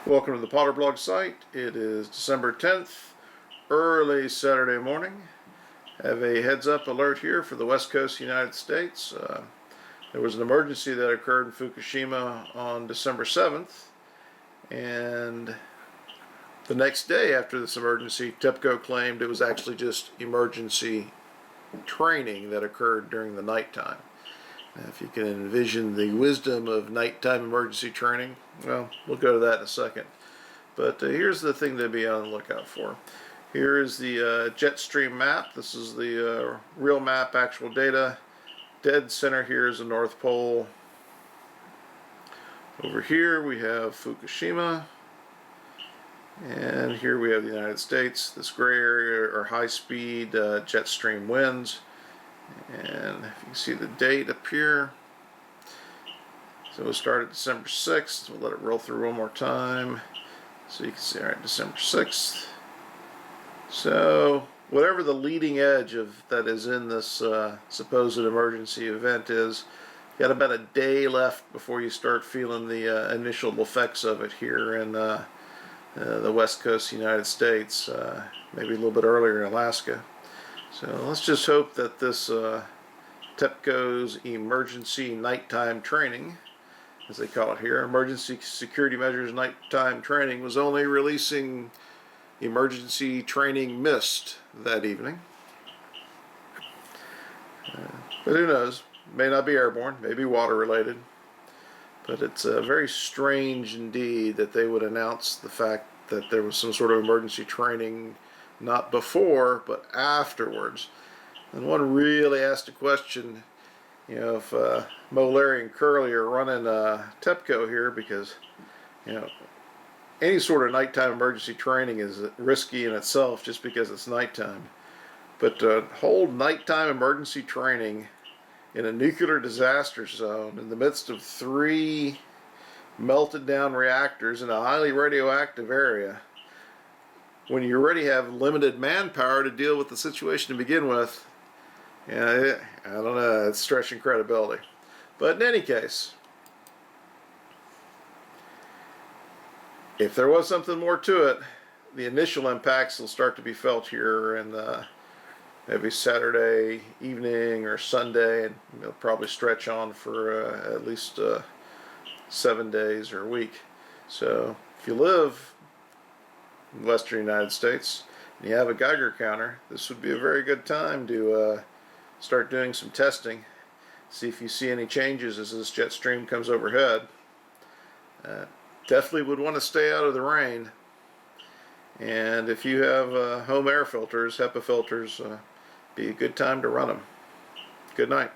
Welcome to the Potter Blog site. It is December 10th, early Saturday morning. Have a heads up alert here for the West Coast United States. There was an emergency that occurred in Fukushima on December 7th, and the next day after this emergency, TEPCO claimed it was actually just emergency training that occurred during the nighttime. Now, if you can envision the wisdom of nighttime emergency training, well, we'll go to that in a second. But here's the thing to be on the lookout for. Here is the jet stream map. This is the real map, actual data. Dead center here is the North Pole. Over here we have Fukushima. And here we have the United States. This gray area are high-speed jet stream winds. And if you can see the date up here, so we'll start at December 6th. We'll let it roll through one more time so you can see, all right, December 6th. So whatever the leading edge of that is in this supposed emergency event is, you got about a day left before you start feeling the initial effects of it here in the West Coast United States, maybe a little bit earlier in Alaska. So let's just hope that this TEPCO's emergency nighttime training, as they call it here, emergency security measures nighttime training, was only releasing emergency training mist that evening. But who knows? May not be airborne, may be water related. But it's very strange indeed that they would announce the fact that there was some sort of emergency training not before, but afterwards. And one really asked a question, you know, if Mo, Larry, and Curly are running TEPCO here, because, you know, any sort of nighttime emergency training is risky in itself just because it's nighttime. But to hold nighttime emergency training in a nuclear disaster zone in the midst of 3 melted down reactors in a highly radioactive area, when you already have limited manpower to deal with the situation to begin with, I don't know, it's stretching credibility. But in any case, if there was something more to it, the initial impacts will start to be felt here in maybe Saturday evening or Sunday, and they'll probably stretch on for at least 7 days or a week. So if you live in the western United States and you have a Geiger counter, this would be a very good time to start doing some testing, see if you see any changes as this jet stream comes overhead. Definitely would want to stay out of the rain, and if you have home air filters, HEPA filters, be a good time to run them. Good night.